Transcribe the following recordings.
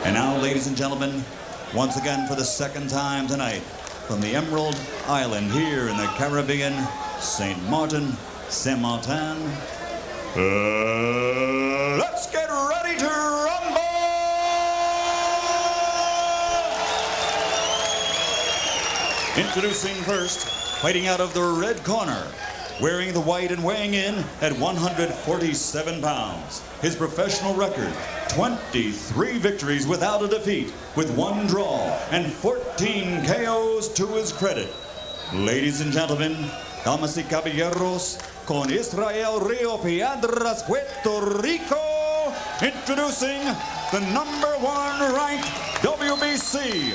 And now, ladies and gentlemen, once again for the second time tonight, from the Emerald Island here in the Caribbean, St. Martin, Saint-Martin, let's get ready to rumble! Introducing first, fighting out of the red corner, wearing the white and weighing in at 147 pounds. His professional record, 23 victories without a defeat, with 1 draw and 14 KOs to his credit. Ladies and gentlemen, damas y caballeros, con Israel Rio Piedras, Puerto Rico, introducing the #1 ranked WBC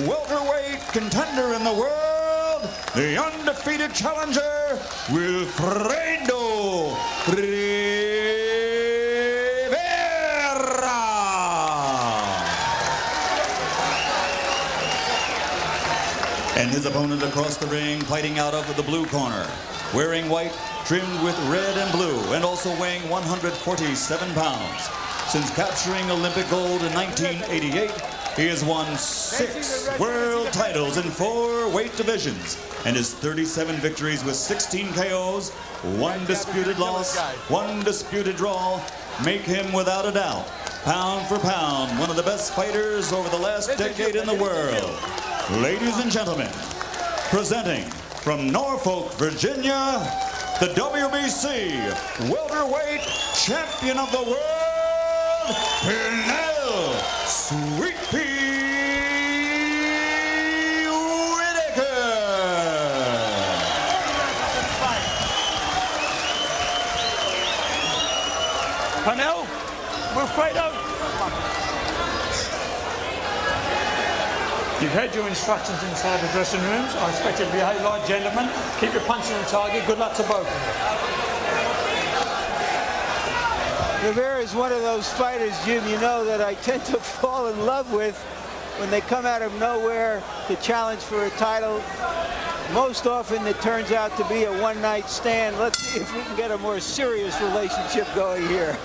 welterweight contender in the world, the undefeated challenger, Wilfredo Rivera. And his opponent across the ring, fighting out of the blue corner, wearing white, trimmed with red and blue, and also weighing 147 pounds. Since capturing Olympic gold in 1988, he has won 6 world titles in 4 weight divisions, and his 37 victories with 16 KOs, 1 disputed loss, 1 disputed draw, make him without a doubt, pound for pound, one of the best fighters over the last decade in the world. Ladies and gentlemen, presenting from Norfolk, Virginia, the WBC welterweight champion of the world, Pernell, Sweet Pea Whitaker. Pernell, Wilfredo. You've heard your instructions inside the dressing rooms. I expect you to behave like gentlemen. Keep your punching on target. Good luck to both of you. Rivera is one of those fighters, Jim, you know, that I tend to fall in love with when they come out of nowhere to challenge for a title. Most often it turns out to be a one-night stand. Let's see if we can get a more serious relationship going here.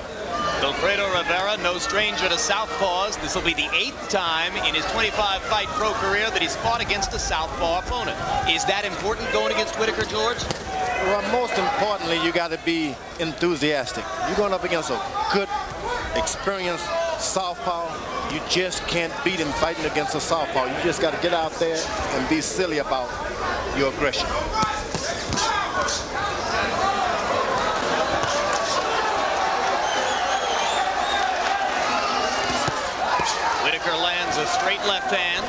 Wilfredo Rivera, no stranger to southpaws. This will be the 8th time in his 25-fight pro career that he's fought against a southpaw opponent. Is that important going against Whitaker, George? Well, most importantly, you got to be enthusiastic. You're going up against a good, experienced southpaw. You just can't beat him fighting against a southpaw. You just got to get out there and be silly about your aggression. Whitaker lands a straight left hand.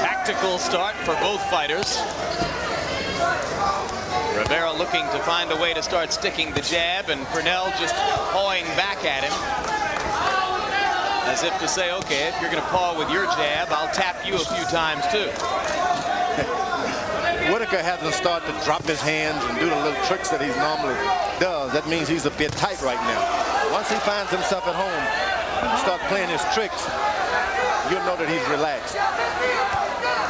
Tactical start for both fighters. Rivera looking to find a way to start sticking the jab, and Pernell just pawing back at him, as if to say, okay, if you're going to paw with your jab, I'll tap you a few times too. Whitaker hasn't started to drop his hands and do the little tricks that he normally does. That means he's a bit tight right now. Once he finds himself at home and start playing his tricks, you'll know that he's relaxed.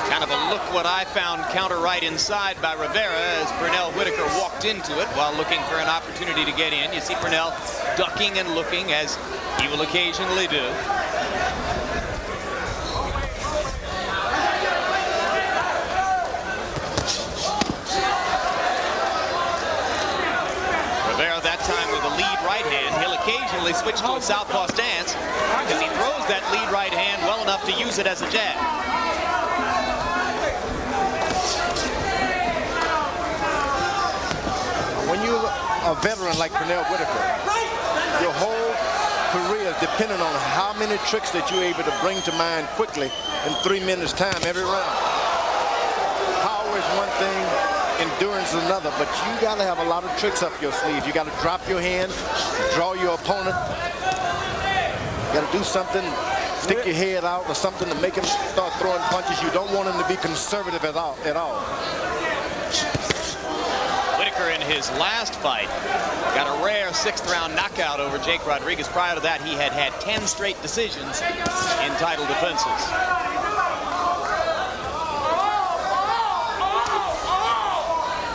Kind of a look what I found counter right inside by Rivera as Pernell Whitaker walked into it while looking for an opportunity to get in. You see Pernell ducking and looking, as he will occasionally do. Rivera that time with a lead right hand. He'll occasionally switch to a southpaw stance because he throws that lead right hand well enough to use it as a jab. When you're a veteran like Pernell Whitaker, your whole career is dependent on how many tricks that you're able to bring to mind quickly in 3 minutes time every round. Power is one thing, endurance is another, but you got to have a lot of tricks up your sleeve. You got to drop your hand, draw your opponent. You got to do something, stick your head out or something to make him start throwing punches. You don't want him to be conservative at all. Whitaker in his last fight. Got a rare 6th-round knockout over Jake Rodriguez. Prior to that, he had had 10 straight decisions in title defenses.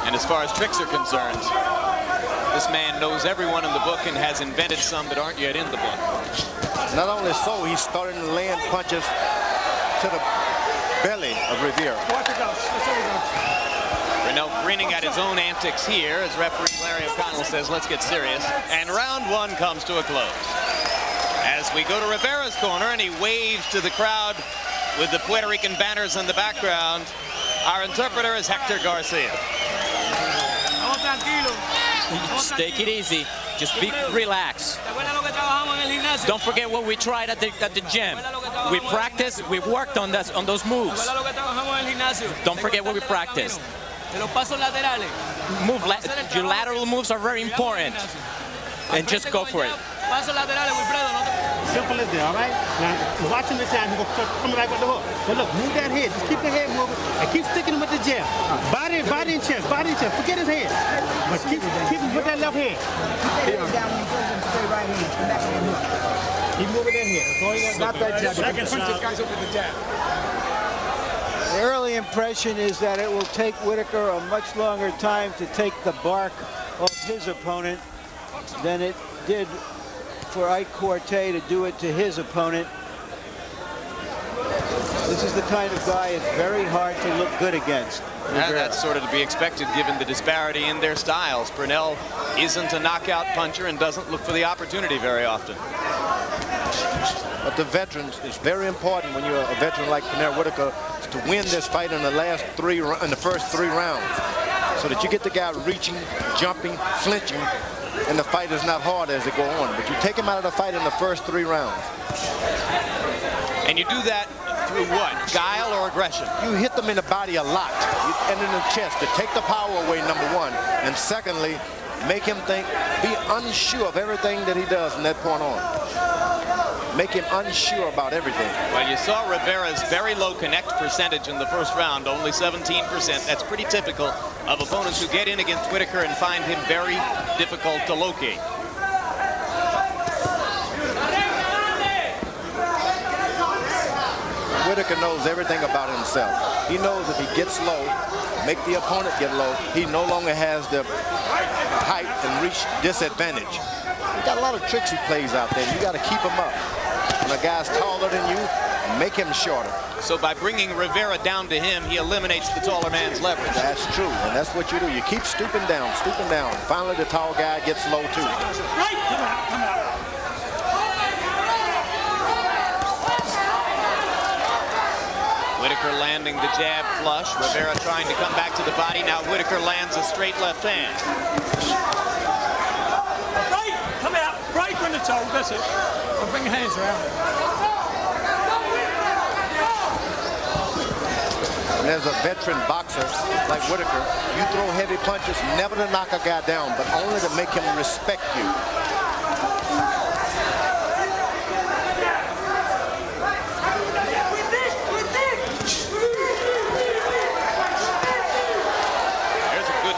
And as far as tricks are concerned, this man knows everyone in the book and has invented some that aren't yet in the book. Not only so, he's starting to land punches to the belly of Rivera. Pernell grinning at his own antics here as referee Larry O'Connell says, let's get serious. And round one comes to a close. As we go to Rivera's corner and he waves to the crowd with the Puerto Rican banners in the background. Our interpreter is Hector Garcia. Just take it easy. Just be relaxed. Don't forget what we tried at the gym. We practiced, we worked on those moves. Don't forget what we practiced. Your lateral moves are very important. And just go for it. Simple as that, all right? Now, watching the time, he's going to come back with the hook. But look, move that head. Just keep the head moving and keep sticking him with the jab. Body and chest, body and chest. Forget his head. But keep him with that left hand. Keep moving that head. That's all you got. Stop that jab. Punch this guy's over the jab. The early impression is that it will take Whitaker a much longer time to take the bark off his opponent than it did for Ike Quartet to do it to his opponent. This is the kind of guy it's very hard to look good against. And that's sort of to be expected given the disparity in their styles. Pernell isn't a knockout puncher and doesn't look for the opportunity very often. But the veterans, it's very important when you're a veteran like Pernell Whitaker to win this fight in the first 3 rounds, so that you get the guy reaching, jumping, flinching, and the fight is not hard as it go on. But you take him out of the fight in the first 3 rounds. And you do that through what? Guile or aggression? You hit them in the body a lot and in the chest to take the power away, number one. And secondly, make him be unsure of everything that he does from that point on. Make him unsure about everything. Well, you saw Rivera's very low connect percentage in the first round, only 17%. That's pretty typical of opponents who get in against Whitaker and find him very difficult to locate. Whitaker knows everything about himself. He knows if he gets low, make the opponent get low, he no longer has the height and reach disadvantage. He got a lot of tricks he plays out there. You got to keep him up. When a guy's taller than you, make him shorter. So by bringing Rivera down to him, he eliminates the taller man's leverage. That's true, and that's what you do. You keep stooping down, stooping down. Finally, the tall guy gets low, too. Right, come out. Whitaker landing the jab flush. Rivera trying to come back to the body. Now Whitaker lands a straight left hand. Right, come out. Right from the toe, that's it. I'll bring your hands around. And as a veteran boxer like Whitaker, you throw heavy punches, never to knock a guy down, but only to make him respect you.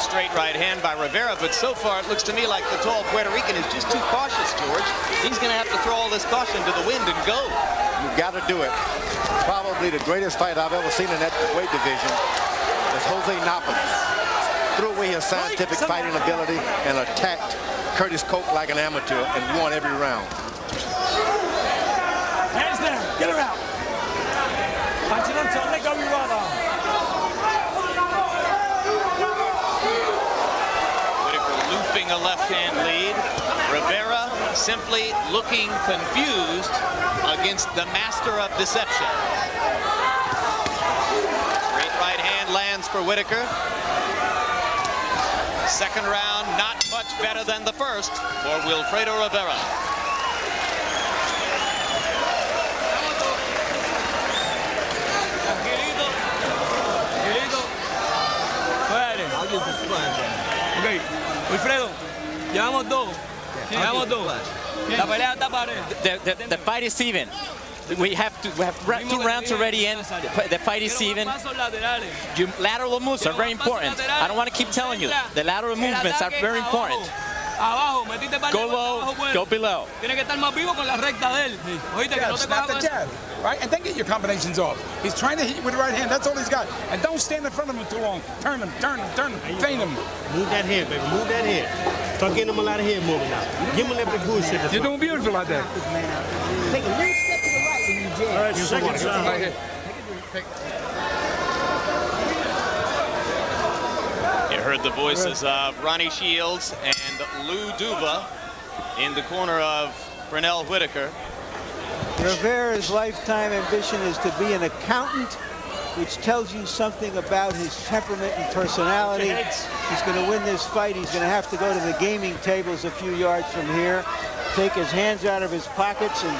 Straight right hand by Rivera, but so far it looks to me like the tall Puerto Rican is just too cautious, George. He's going to have to throw all this caution to the wind and go. You've got to do it. Probably the greatest fight I've ever seen in that weight division is Jose Nápoles. Threw away his scientific fighting ability and attacked Curtis Coke like an amateur and won every round. Hands down, get her out. Punch it on top, let go of your right arm. A left-hand lead. Rivera simply looking confused against the master of deception. Great right hand lands for Whitaker. Second round, not much better than the first for Wilfredo Rivera. Okay, Wilfredo, llevamos dos. Llevamos dos. La pelea está pareja. The fight is even. We have 2 rounds already in. The fight is even. Your lateral moves are very important. I don't want to keep telling you. The lateral movements are very important. Go low, go below. Snap the jab, right? And then get your combinations off. He's trying to hit you with the right hand. That's all he's got. And don't stand in front of him too long. Turn him, feint him. Move that head, baby. Move that head. Start getting him a lot of head movement now. Give him a little bit of good shit. You're doing beautiful out there. Take a little step to the right when you jab. All right, second round. Right here. You heard the voices of Ronnie Shields and Lou Duva in the corner of Pernell Whitaker. Rivera's lifetime ambition is to be an accountant, which tells you something about his temperament and personality. He's going to win this fight. He's going to have to go to the gaming tables a few yards from here, take his hands out of his pockets and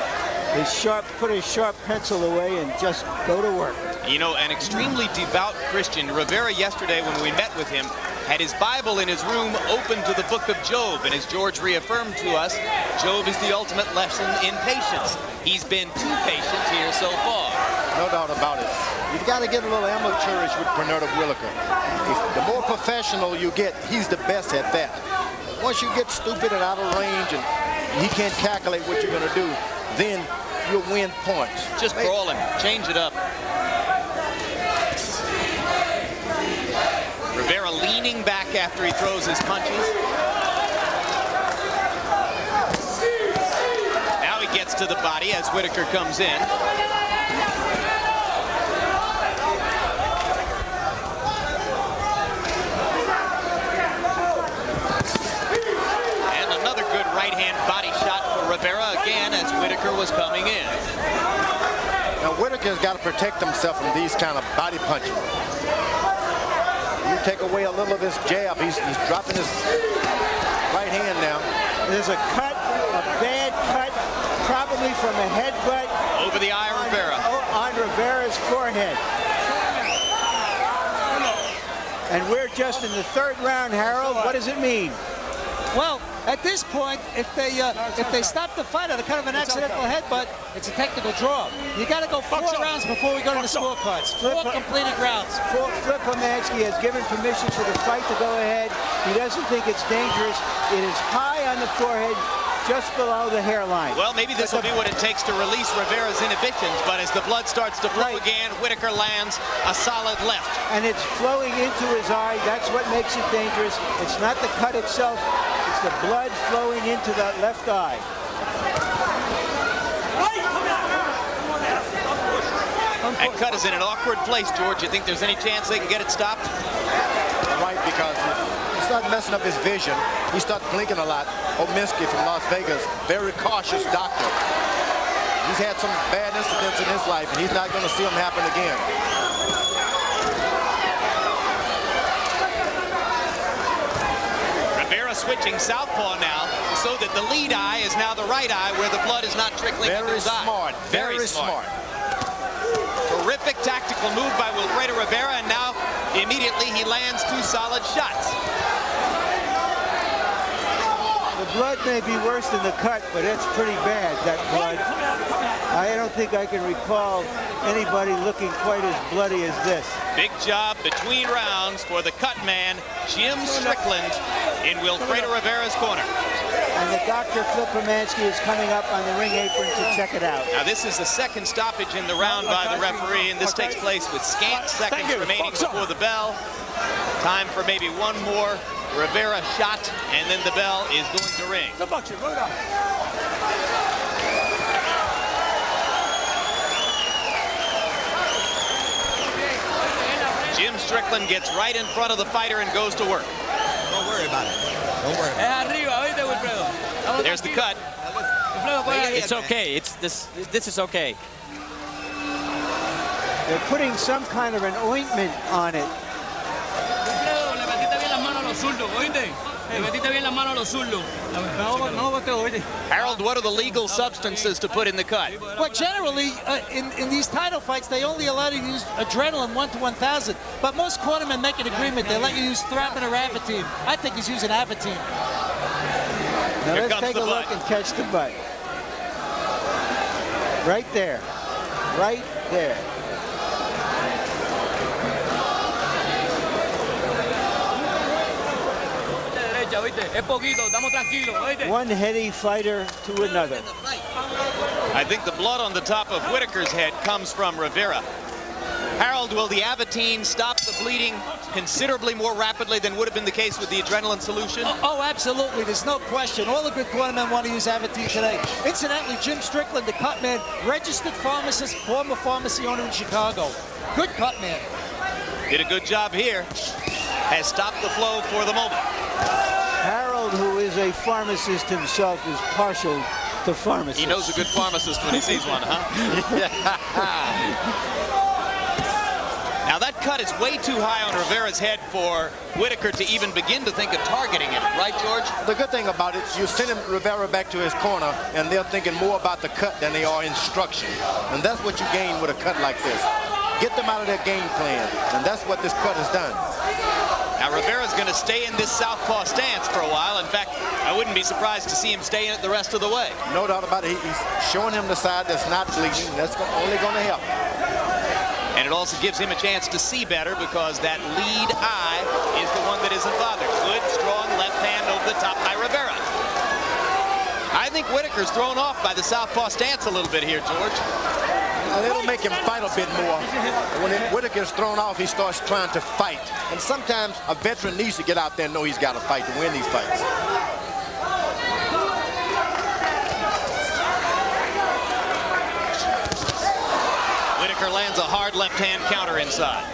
put his sharp pencil away and just go to work. You know, an extremely devout Christian. Rivera yesterday, when we met with him, had his Bible in his room open to the book of Job. And as George reaffirmed to us, Job is the ultimate lesson in patience. He's been too patient here so far. No doubt about it. You've got to get a little amateurish with Pernell Whitaker. The more professional you get, he's the best at that. Once you get stupid and out of range and he can't calculate what you're going to do, then you'll win points. Just brawl him. Change it up. Rivera leaning back after he throws his punches. Now he gets to the body as Whitaker comes in. And another good right hand body shot for Rivera again as Whitaker was coming in. Now Whitaker's got to protect himself from these kind of body punches. You take away a little of his jab, he's dropping his right hand now. There's a cut, a bad cut, probably from a headbutt. Over the eye of Rivera. On Rivera's forehead. And we're just in the 3rd round, Harold. What does it mean? Well, at this point, if they stop the fight at a kind of an accidental headbutt, it's a technical draw. You got to go 4 rounds before we go to the scorecards. 4 completed rounds. Flip Pomansky has given permission for the fight to go ahead. He doesn't think it's dangerous. It is high on the forehead, just below the hairline. Well, maybe this will be what it takes to release Rivera's inhibitions, but as the blood starts to flow again, Whitaker lands a solid left. And it's flowing into his eye. That's what makes it dangerous. It's not the cut itself. It's the blood flowing into that left eye. That cut is in an awkward place, George. You think there's any chance they can get it stopped? Right, because he starts messing up his vision. He starts blinking a lot. Ominsky from Las Vegas, very cautious doctor. He's had some bad incidents in his life, and he's not going to see them happen again. Rivera switching southpaw now, so that the lead eye is now the right eye, where the blood is not trickling into his eye. Very smart. Terrific tactical move by Wilfredo Rivera, and now immediately he lands 2 solid shots. The blood may be worse than the cut, but it's pretty bad, that blood. I don't think I can recall anybody looking quite as bloody as this. Big job between rounds for the cut man, Jim Strickland, in Wilfredo Rivera's corner. And the Dr. Flip Pomansky is coming up on the ring apron to check it out. Now this is the 2nd stoppage in the round by the referee, and this takes place with scant seconds remaining before the bell. Time for maybe one more Rivera shot, and then the bell is going to ring. Jim Strickland gets right in front of the fighter and goes to work. Don't worry about it. Don't worry about it. There's the cut. It's okay. This is okay. They're putting some kind of an ointment on it. Harold, what are the legal substances to put in the cut? Well, generally, in these title fights, they only allow you to use adrenaline 1 to 1,000. But most cornermen make an agreement. They let you use Thrapin or Avatine. I think he's using Avatine. Now let's take a look and catch the butt. Right there. right there. One heady fighter to another. I think the blood on the top of Whitaker's head comes from Rivera. Harold, will the Avitine stop the bleeding considerably more rapidly than would have been the case with the adrenaline solution? Oh, absolutely. There's no question. All the good cornermen want to use Avitine today. Incidentally, Jim Strickland, the cut man, registered pharmacist, former pharmacy owner in Chicago. Good cut man. Did a good job here. Has stopped the flow for the moment. Harold, who is a pharmacist himself, is partial to pharmacists. He knows a good pharmacist when he sees one, huh? Now that cut is way too high on Rivera's head for Whitaker to even begin to think of targeting it, right, George? The good thing about it, you send him Rivera back to his corner, and they're thinking more about the cut than they are instruction. And that's what you gain with a cut like this. Get them out of their game plan, and that's what this cut has done. Now Rivera's going to stay in this southpaw stance for a while. In fact, I wouldn't be surprised to see him stay in it the rest of the way. No doubt about it. He's showing him the side that's not bleeding. That's only going to help. And it also gives him a chance to see better because that lead eye is the one that isn't bothered. Good, strong left hand over the top by Rivera. I think Whitaker's thrown off by the southpaw stance a little bit here, George. It'll make him fight a bit more. When Whitaker's thrown off, he starts trying to fight. And sometimes a veteran needs to get out there and know he's got to fight to win these fights. Whitaker lands a hard left-hand counter inside.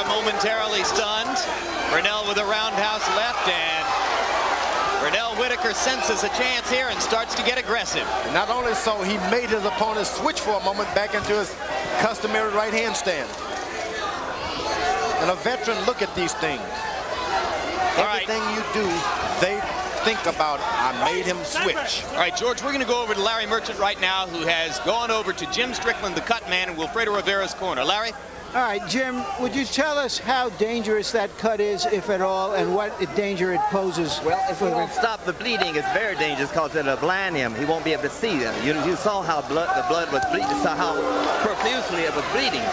Momentarily stunned. Pernell with a roundhouse left, and Pernell Whitaker senses a chance here and starts to get aggressive. Not only so, he made his opponent switch for a moment back into his customary right hand stand. And a veteran, look at these things. Everything you do, they think about, I made him switch. All right, George, we're going to go over to Larry Merchant right now, who has gone over to Jim Strickland, the cut man, in Wilfredo Rivera's corner. Larry? All right, Jim, would you tell us how dangerous that cut is, if at all, and what danger it poses? Well, if we don't stop the bleeding, it's very dangerous because it'll blind him. He won't be able to see them. You saw how the blood was bleeding, saw how profusely it was bleeding.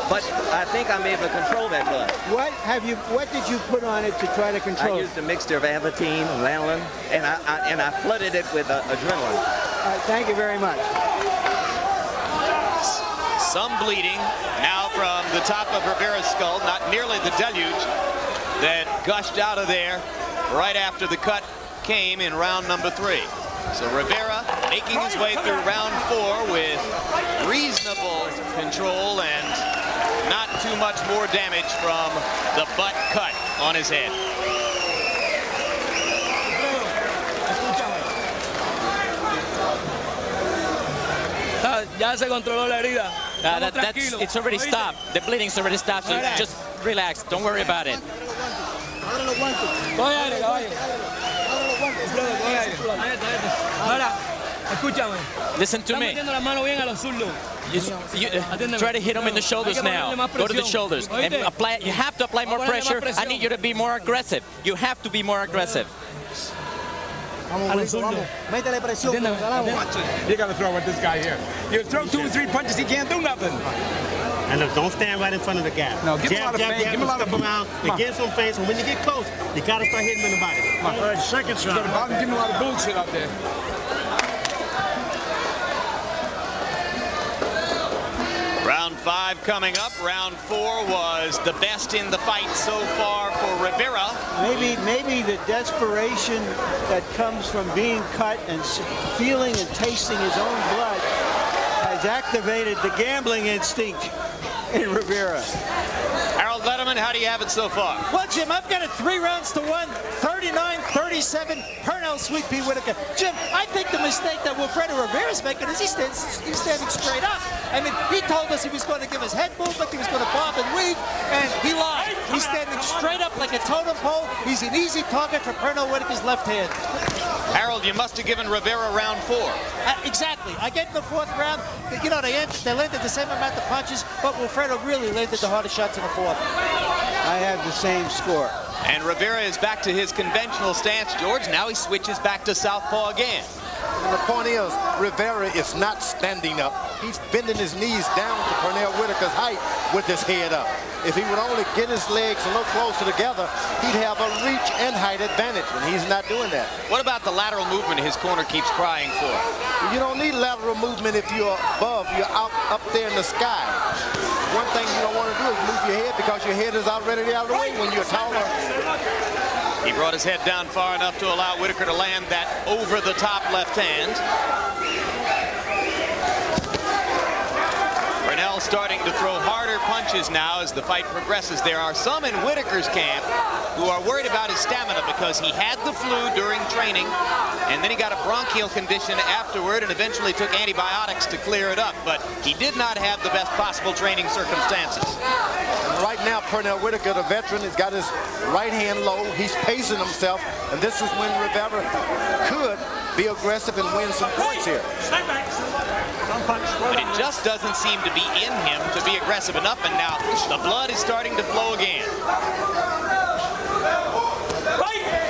But I think I'm able to control that blood. What did you put on it to try to control it? I used a mixture of Avitine and lanolin, and I flooded it with adrenaline. All right, thank you very much. Some bleeding now from the top of Rivera's skull, not nearly the deluge that gushed out of there right after the cut came in round number 3. So Rivera making his way through round 4 with reasonable control and not too much more damage from the butt cut on his head. Ya se controló la herida. It's already stopped. The bleeding's already stopped, so just relax. Don't worry about it. Listen to me. You try to hit him in the shoulders now. Go to the shoulders. And apply. You have to apply more pressure. I need you to be more aggressive. You have to be more aggressive. You got to throw at this guy here. You throw 2 or 3 punches, he can't do nothing. And look, don't stand right in front of the guy. No, give him a lot of fame. Give him a lot of around and get some face. And when you get close, you got to start hitting him in the body. All right, second shot. Give him a lot of bullshit out there. Round 5 coming up. Round 4 was the best in the fight so far for Rivera. Maybe the desperation that comes from being cut and feeling and tasting his own blood has activated the gambling instinct in Rivera. Harold Letterman, how do you have it so far? Well, Jim, I've got it 3 rounds to 1, 39-37, Pernell Sweet Pea Whitaker. Jim, I think the mistake that Wilfredo Rivera's making is he's standing straight up. I mean, he told us he was going to give his head movement, he was going to bob and weave, and he lied. He's standing straight up like a totem pole. He's an easy target for Pernell Whitaker's left hand. Harold, you must have given Rivera round 4. Exactly. I gave him the 4th round. You know, they landed the same amount of punches, but Wilfredo really landed the hardest shots in the 4th. I have the same score. And Rivera is back to his conventional stance, George. Now he switches back to southpaw again. And the point is, Rivera is not standing up. He's bending his knees down to Pernell Whitaker's height with his head up. If he would only get his legs a little closer together, he'd have a reach and height advantage, and he's not doing that. What about the lateral movement his corner keeps crying for? You don't need lateral movement if you're above, you're up there in the sky. One thing you don't want to do is move your head because your head is already out of the way when you're taller. He brought his head down far enough to allow Whitaker to land that over-the-top left hand. Pernell starting to throw harder punches now as the fight progresses. There are some in Whitaker's camp who are worried about his stamina because he had the flu during training, and then he got a bronchial condition afterward and eventually took antibiotics to clear it up. But he did not have the best possible training circumstances. And right now, Pernell Whitaker, the veteran, has got his right hand low. He's pacing himself, and this is when Rivera could be aggressive and win some points here. But it just doesn't seem to be in him to be aggressive enough, and now the blood is starting to flow again.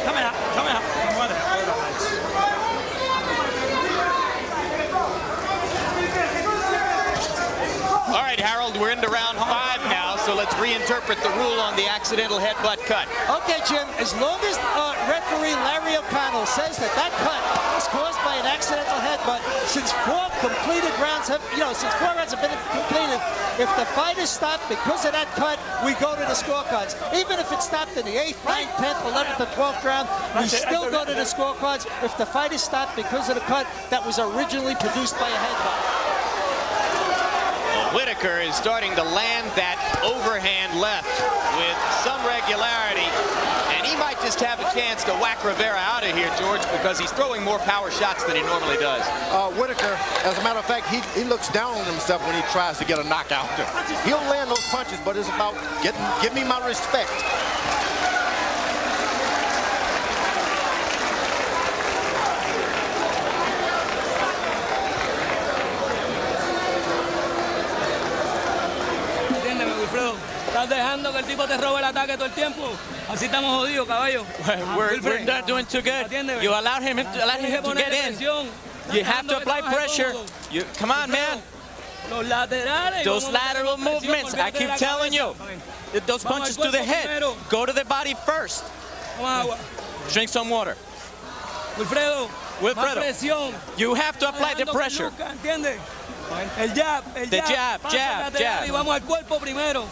Come out, come out. All right, Harold, we're into round 5 now, so let's reinterpret the rule on the accidental headbutt cut. Okay, Jim, as long as referee Larry O'Connell says that that cut is caused by an accidental headbutt, since 4 completed rounds have, since 4 rounds have been completed, if the fight is stopped because of that cut, we go to the scorecards. Even if it's stopped in the 8th, 9th, 10th, 11th, or 12th round, we still go to the scorecards if the fight is stopped because of the cut that was originally produced by a headbutt. Whitaker is starting to land that overhand left with some regularity, and he might just have a chance to whack Rivera out of here, George, because he's throwing more power shots than he normally does. Whitaker, as a matter of fact, he looks down on himself when he tries to get a knockout. He'll land those punches, but it's about give me my respect. Estás dejando que el tipo te robe el ataque todo el tiempo. Así estamos jodidos, caballo. We're not doing too good. You allowed him to get in. You have to apply pressure. Come on, man. Those lateral movements, I keep telling you. Those punches to the head. Go to the body first. Drink some water. Wilfredo, you have to apply the pressure. El jab, the jab. Y vamos al cuerpo primero.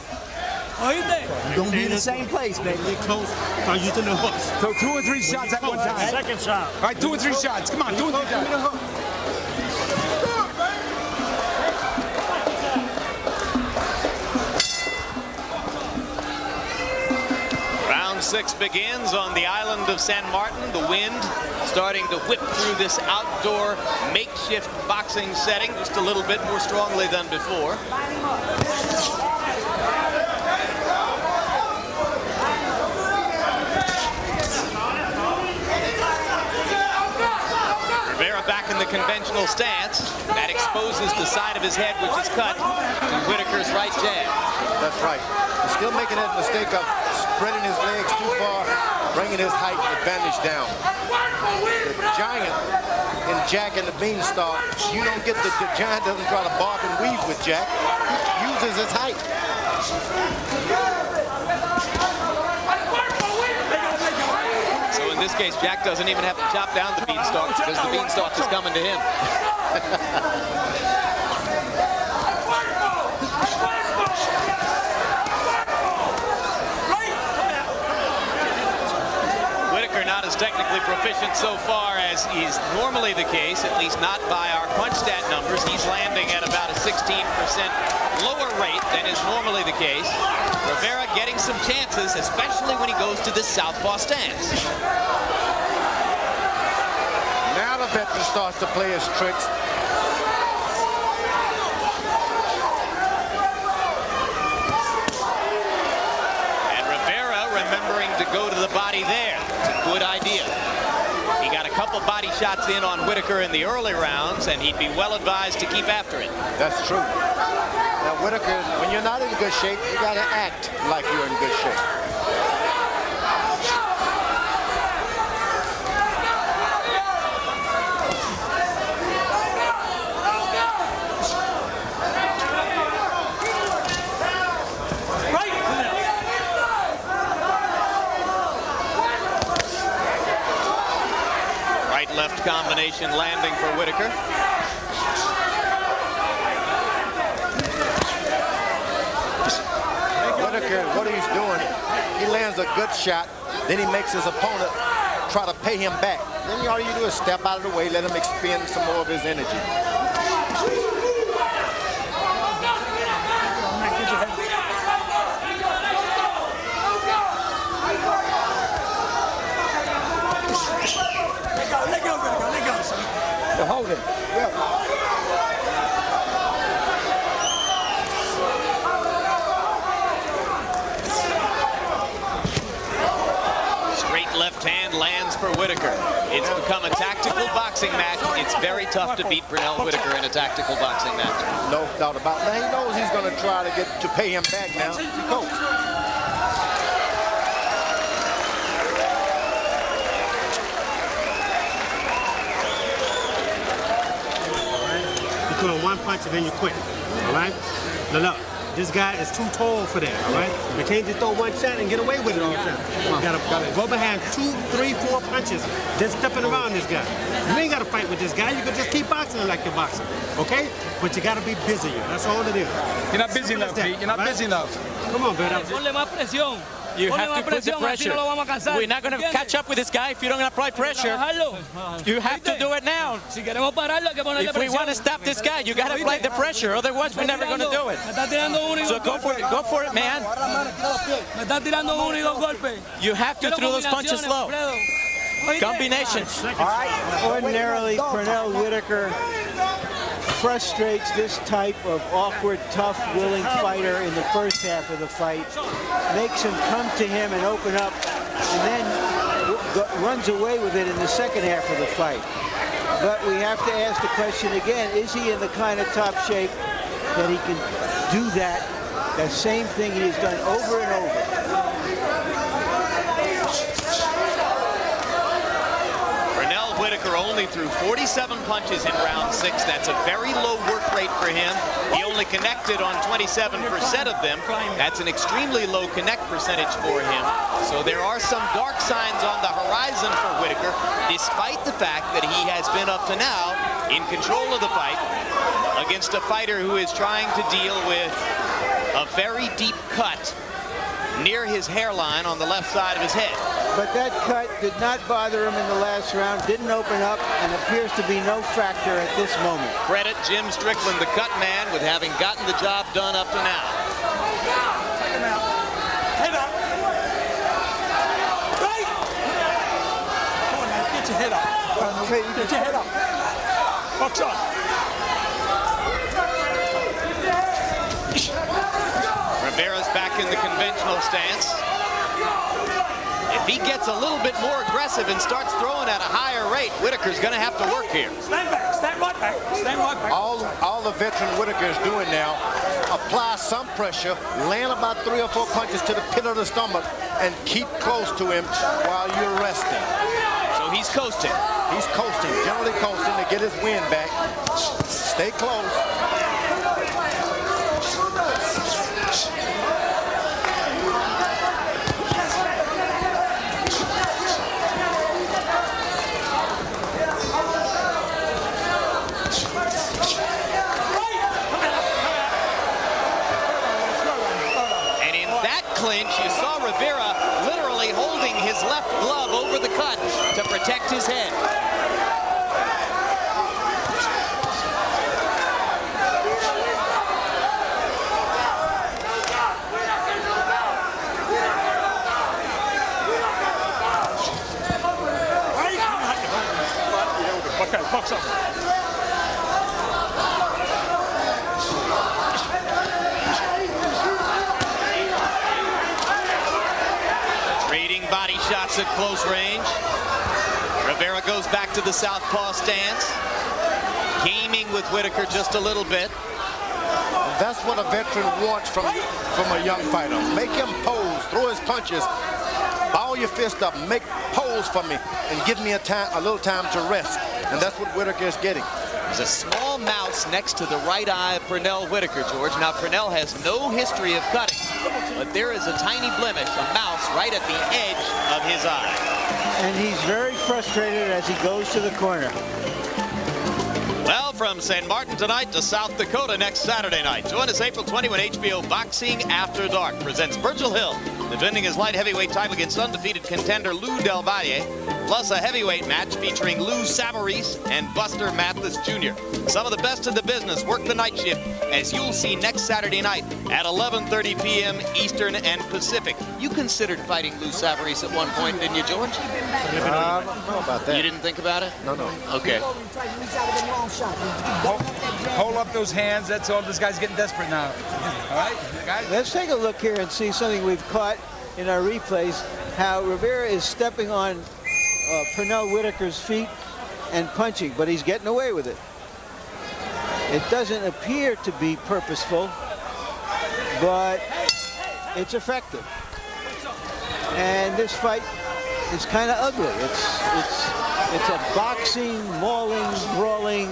¿Oíste? You're going to be in the same place, baby. Close. Start using the hooks. So 2 or 3 shots at one time. Second shot. All right, 2 or 3 shots. Come on, 2 or 3 shots. Round 6 begins on the island of San Martin. The wind starting to whip through this outdoor makeshift boxing setting just a little bit more strongly than before. Rivera back in the conventional stance. That exposes the side of his head, which is cut, to Whitaker's right jab. That's right. He's still making that mistake of spreading his legs too far, bringing his height advantage down. The giant in Jack and the Beanstalk, you don't get the giant doesn't try to bob and weave with Jack. He uses his height. So in this case, Jack doesn't even have to chop down the Beanstalk because the Beanstalk is coming to him. Not as technically proficient so far as is normally the case, at least not by our punch stat numbers. He's landing at about a 16% lower rate than is normally the case. Rivera getting some chances, especially when he goes to this southpaw stance. Now the veteran starts to play his tricks. And Rivera remembering to go to the body there. Good idea. He got a couple couple body shots in on Whitaker in the early rounds, and he'd be well advised to keep after it. That's true. Now, Whitaker, when you're not in good shape, you got to act like you're in good shape. Right-left combination landing for Whitaker. Whitaker, what he's doing, he lands a good shot, then he makes his opponent try to pay him back. Then all you do is step out of the way, let him expend some more of his energy. Hold it. Straight left hand lands for Whitaker. It's become a tactical boxing match. It's very tough to beat Pernell Whitaker in a tactical boxing match. No doubt about it. Now, he knows he's going to try to pay him back now. Go. You throw one punch and then you quit, all right? Now look, this guy is too tall for that, all right? You can't just throw one shot and get away with it all the time. You gotta go behind 2, 3, 4 punches, just stepping around this guy. You ain't gotta fight with this guy. You can just keep boxing like you're boxing, okay? But you gotta be busier. That's all it is. You're not busy enough, Pete. You're not busy enough. Come on, brother. Ponle más presión. You Ponle have más to put the presión, así pressure. no lo vamos a cansar. We're not going to catch up with this guy if you don't apply pressure. You have to do it now. Si queremos pararlo, hay que ponerle If we presión. want to stop this guy, you got to apply the pressure. Otherwise, we're never going to do it. Me está tirando uno y So dos go for golpes. it. Go for it, man. Me está tirando uno y dos golpes. You have to throw those punches low. Wilfredo. Combinations. All right. Ordinarily, Pernell Whitaker frustrates this type of awkward, tough, willing fighter in the first half of the fight, makes him come to him and open up, and then runs away with it in the second half of the fight. But we have to ask the question again, is he in the kind of top shape that he can do that same thing he has done over and over? Whitaker only threw 47 punches in round 6. That's a very low work rate for him. He only connected on 27% of them. That's an extremely low connect percentage for him. So there are some dark signs on the horizon for Whitaker, despite the fact that he has been up to now in control of the fight against a fighter who is trying to deal with a very deep cut near his hairline on the left side of his head. But that cut did not bother him in the last round, didn't open up, and appears to be no factor at this moment. Credit Jim Strickland, the cut man, with having gotten the job done up to now. Head up. Right. Come on, man, get your head up. Get your head up. Box on. Rivera's back in the conventional stance. If he gets a little bit more aggressive and starts throwing at a higher rate, Whitaker's going to have to work here. Stand back, stand right back, stand right back. All the veteran Whitaker is doing now, apply some pressure, land about 3 or 4 punches to the pit of the stomach, and keep close to him while you're resting. So he's coasting. He's coasting, generally coasting to get his wind back. Stay close. Clinch, you saw Rivera literally holding his left glove over the cut to protect his head. Okay, box up. Body shots at close range. Rivera Rivera goes back to the southpaw stance, gaming with Whitaker just a little bit. That's what a veteran wants from a young fighter. Make him pose, throw his punches, ball your fist up, make pose for me, and give me a little time to rest. And that's what Whitaker is getting. There's a small mouse next to the right eye of Pernell Whitaker, George. Now, Pernell has no history of cutting, but there is a tiny blemish, a mouse, right at the edge of his eye. And he's very frustrated as he goes to the corner. Well, from St. Martin tonight to South Dakota next Saturday night. Join us April 20 when HBO Boxing After Dark presents Virgil Hill defending his light heavyweight title against undefeated contender Lou Del Valle, plus a heavyweight match featuring Lou Savarese and Buster Mathis Jr. Some of the best in the business work the night shift, as you'll see next Saturday night at 11:30 p.m. Eastern and Pacific. You considered fighting Lou Savarese at one point, didn't you, George? I don't know about that. You didn't think about it? No. Okay. Hold up those hands. That's all. This guy's getting desperate now. All right, guys. Let's take a look here and see something we've caught in our replays, how Rivera is stepping on Pernell Whitaker's feet and punching, but he's getting away with it. It doesn't appear to be purposeful, but it's effective. And this fight is kind of ugly. It's a boxing, mauling, brawling,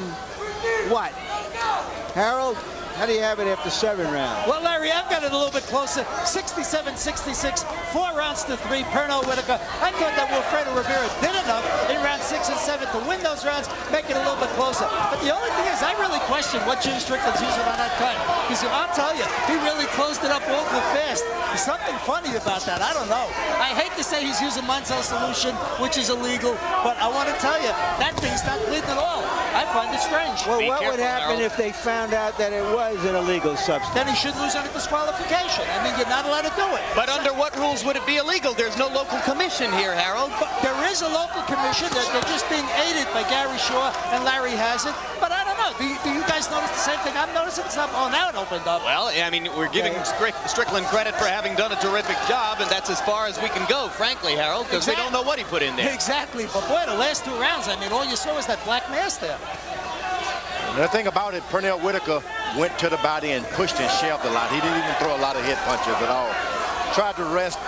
what? Harold, how do you have it after 7 rounds? Well, Larry, I've got it a little bit closer. 67-66, 4 rounds to 3. Pernell Whitaker. I thought that Wilfredo Rivera did enough in round 6 and 7 to win those rounds, make it a little bit closer. But the only thing is, I really question what Jim Strickland's using on that cut. Because I'll tell you, he really closed it up awful fast. There's something funny about that. I don't know. I hate to say he's using Mansell solution, which is illegal, but I want to tell you, that thing's not bleeding at all. I find it strange. Well, what would happen if they found out that it was an illegal substance? Then he should lose under disqualification. I mean, you're not allowed to do it. But under what rules would it be illegal? There's no local commission here, Harold. But there is a local commission. They're just being aided by Gary Shaw and Larry Hazzard. But I don't know. Do you guys notice the same thing I'm noticing? It's not. Oh, now it opened up. Well, I mean, we're giving Strickland credit for having done a terrific job, and that's as far as we can go, frankly, Harold, because we don't know what he put in there. Exactly. But boy, the last 2 rounds, I mean, all you saw was that black mass there. The thing about it, Pernell Whitaker went to the body and pushed and shoved a lot. He didn't even throw a lot of head punches at all. Tried to rest,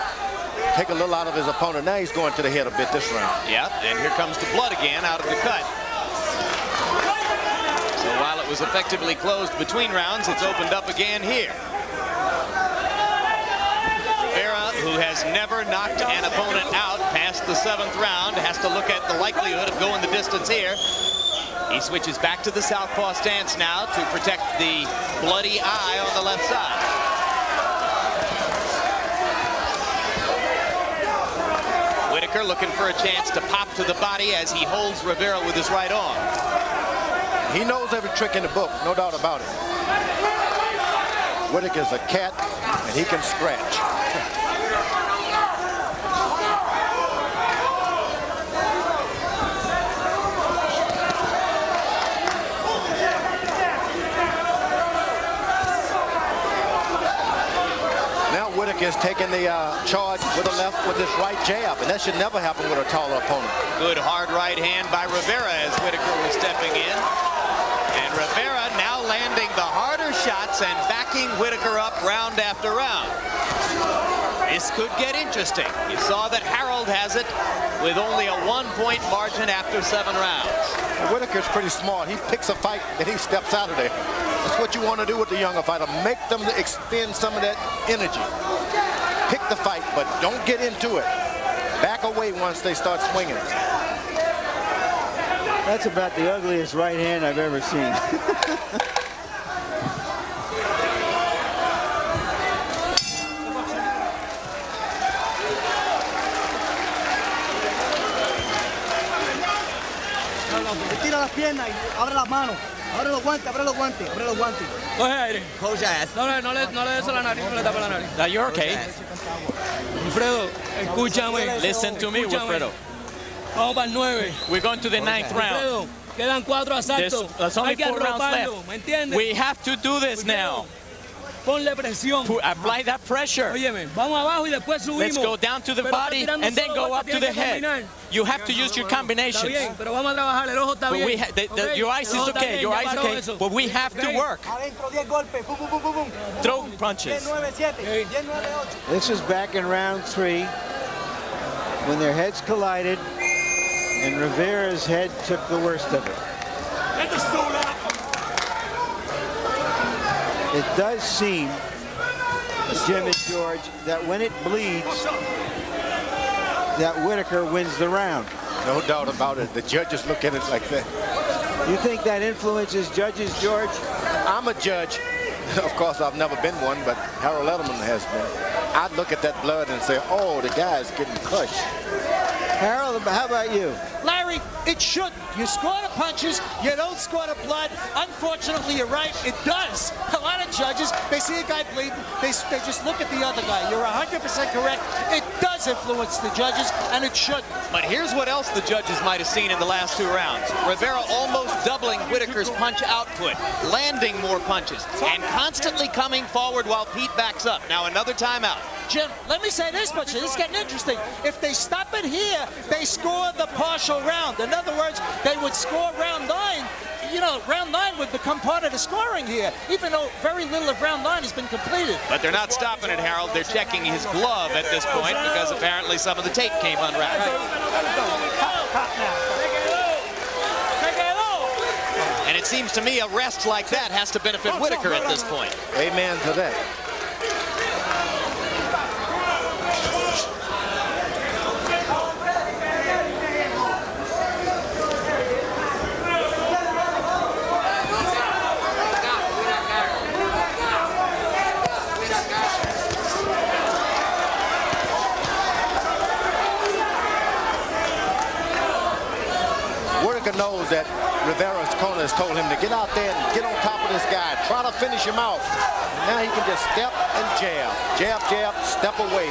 take a little out of his opponent. Now he's going to the head a bit this round. Yeah, and here comes the blood again out of the cut. So while it was effectively closed between rounds, it's opened up again here. Rivera, who has never knocked an opponent out past the 7th round, has to look at the likelihood of going the distance here. He switches back to the southpaw stance now to protect the bloody eye on the left side. Whitaker looking for a chance to pop to the body as he holds Rivera with his right arm. He knows every trick in the book, no doubt about it. Whitaker's a cat, and he can scratch. Whitaker is taking the charge with the left with his right jab, and that should never happen with a taller opponent. Good hard right hand by Rivera as Whitaker was stepping in. And Rivera now landing the harder shots and backing Whitaker up round after round. This could get interesting. You saw that Harold has it with only a 1-point margin after 7 rounds. Whitaker's pretty smart. He picks a fight and he steps out of there. That's what you want to do with the younger fighter. Make them expend some of that energy. Pick the fight, but don't get into it. Back away once they start swinging. That's about the ugliest right hand I've ever seen. Tira las piernas y abre las manos. Abre los guantes, abre los guantes, abre los guantes. Coge aire. Close your ass. No le des a la nariz, no le tapa la nariz. Now you're okay. Wilfredo, escúchame. Listen to me, Wilfredo. Vamos para el 9. We're going to the 9th round. Wilfredo, quedan 4 asaltos. There's only Hay que 4 rounds arroparlo, left. ¿me entiendes? We have to do this now. Ponle presión. Apply that pressure. Óyeme, vamos abajo y después subimos. Let's go down to the Pero body está tirando and then solo go up golpes, to the tiene que head. combinar. You have to use your Está combinations. bien, pero vamos a trabajar. El ojo está But bien. we your eyes El is ojo está okay. bien, Your ya eyes paró okay. eso. But we have to work. Adentro 10 golpes. Pum, pum, pum, pum, pum. Throw punches. 10, 9, 7. 10, 9, 8. This is back in round 3 when their heads collided and Rivera's head took the worst of it. It does seem, Jim and George, that when it bleeds, that Whitaker wins the round. No doubt about it. The judges look at it like that. You think that influences judges, George? I'm a judge. Of course, I've never been one, but Harold Letterman has been. I'd look at that blood and say, oh, the guy's getting crushed. Harold, how about you? Larry, it shouldn't. You score the punches, you don't score the blood. Unfortunately, you're right, it does. A lot of judges, they see a guy bleeding, they just look at the other guy. You're 100% correct. It does influence the judges, and it shouldn't. But here's what else the judges might have seen in the last 2 rounds. Rivera almost doubling Whitaker's punch output, landing more punches, and constantly coming forward while Pete backs up. Now another timeout. Jim, let me say this much. This is getting interesting. If they stop it here, they score the partial round. In other words, they would score round 9. You know, round 9 would become part of the scoring here, even though very little of round 9 has been completed. But they're not stopping it, Harold. They're checking his glove at this point because apparently some of the tape came unwrapped. And it seems to me a rest like that has to benefit Whitaker at this point. Amen to that. Whitaker knows that Rivera's corner has told him to get out there and get on top of this guy. Try to finish him off. Now he can just step and jab. Jab, jab, step away.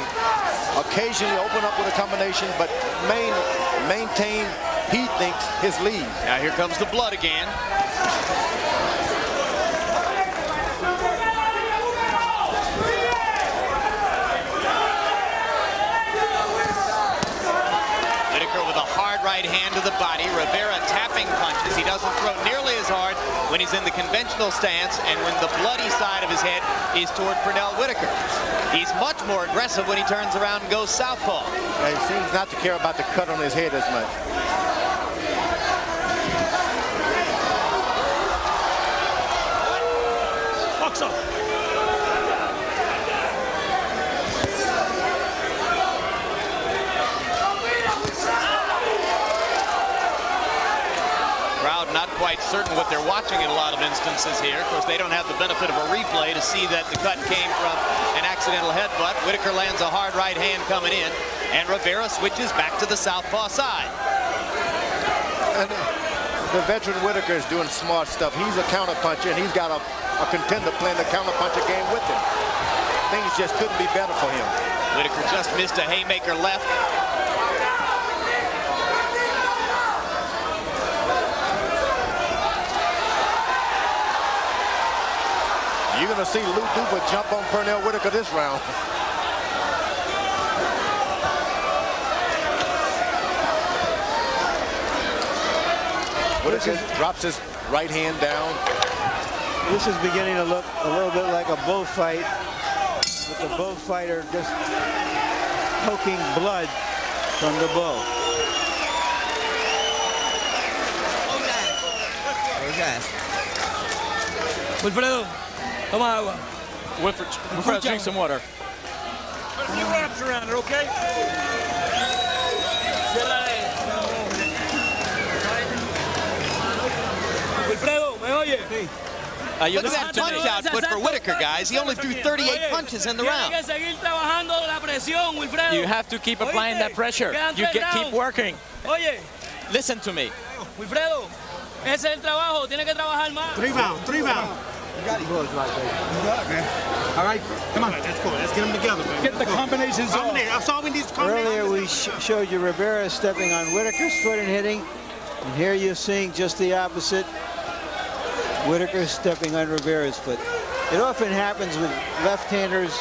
Occasionally open up with a combination, but maintain, he thinks, his lead. Now here comes the blood again. Right hand to the body. Rivera tapping punches. He doesn't throw nearly as hard when he's in the conventional stance and when the bloody side of his head is toward Pernell Whitaker. He's much more aggressive when he turns around and goes southpaw. He seems not to care about the cut on his head as much. Box up. Not quite certain what they're watching in a lot of instances here. Of course, they don't have the benefit of a replay to see that the cut came from an accidental headbutt. Whitaker lands a hard right hand coming in, and Rivera switches back to the southpaw side. And the veteran Whitaker is doing smart stuff. He's a counterpuncher, and he's got a contender playing the counterpuncher game with him. Things just couldn't be better for him. Whitaker just missed a haymaker left. You're going to see Lou Duper jump on Pernell Whitaker this round. Whitaker drops his right hand down. This is beginning to look a little bit like a bullfight, with the bullfighter just poking blood from the bull. Wilfredo, toma agua. Wilfredo, drink some water. Few wraps around it, okay? Wilfredo, ¿me oye? Look at that punch output for Whitaker, guys. He only threw 38 punches in the round. You have to keep applying that pressure. You keep working. Oye, listen to me. Wilfredo, ese es el trabajo. Tiene que trabajar más. 3 rounds, 3 rounds. You got it. You got it, man. All right, come on. Let's go. Let's get them together, man. Get the combinations off. That's all we need. Earlier we showed you Rivera stepping on Whitaker's foot and hitting. And here you're seeing just the opposite. Whitaker stepping on Rivera's foot. It often happens with left-handers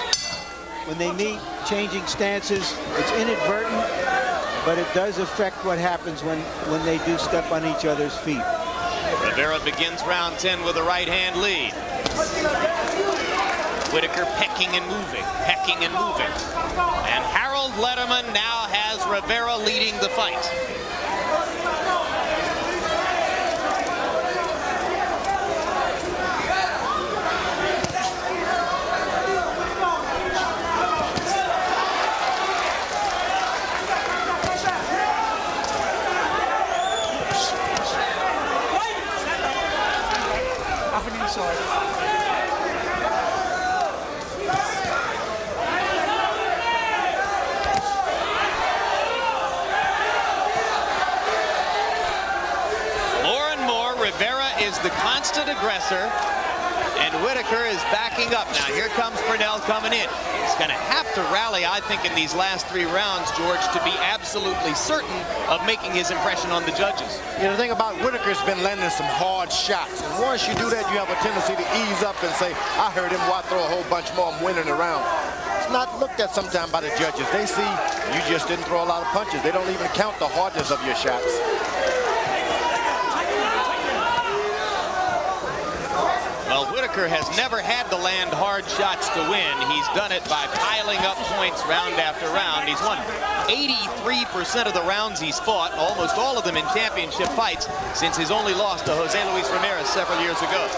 when they meet, changing stances. It's inadvertent, but it does affect what happens when they do step on each other's feet. Rivera begins round 10 with a right hand lead. Whitaker pecking and moving, pecking and moving. And Harold Letterman now has Rivera leading the fight. The constant aggressor, and Whitaker is backing up. Now here comes Pernell coming in. He's going to have to rally, I think, in these last 3 rounds, George, to be absolutely certain of making his impression on the judges. You know, the thing about Whitaker's been landing some hard shots, and once you do that, you have a tendency to ease up and say, I heard him, why throw a whole bunch more, I'm winning the round. It's not looked at sometimes by the judges. They see you just didn't throw a lot of punches. They don't even count the hardness of your shots. Well, Whitaker has never had to land hard shots to win. He's done it by piling up points round after round. He's won 83% of the rounds he's fought, almost all of them in championship fights, since his only loss to Jose Luis Ramirez several years ago.